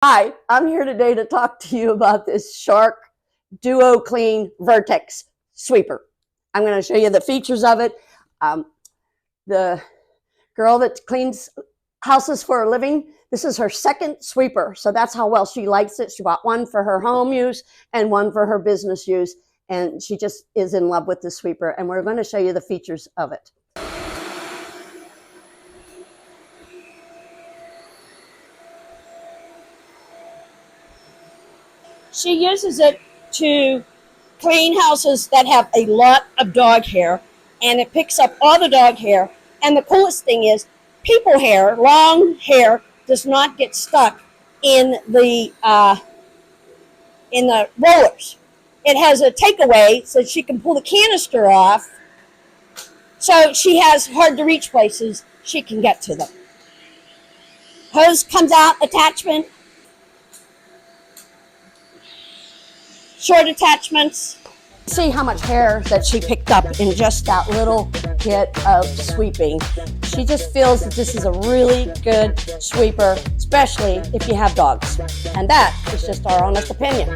Hi, I'm here today to talk to you about this Shark Duo Clean Vertex sweeper. I'm going to show you the features of it. The girl that cleans houses for a living, this is her second sweeper, so that's how well she likes it. She bought one for her home use and one for her business use, and she just is in love with the sweeper, and we're going to show you the features of it. She uses it to clean houses that have a lot of dog hair, and it picks up all the dog hair. And the coolest thing is, people hair, long hair, does not get stuck in the rollers. It has a takeaway so she can pull the canister off, so she has hard to reach places she can get to them. Hose comes out, attachment, short attachments. See how much hair that she picked up in just that little hit of sweeping. She just feels that this is a really good sweeper, especially if you have dogs. And that is just our honest opinion.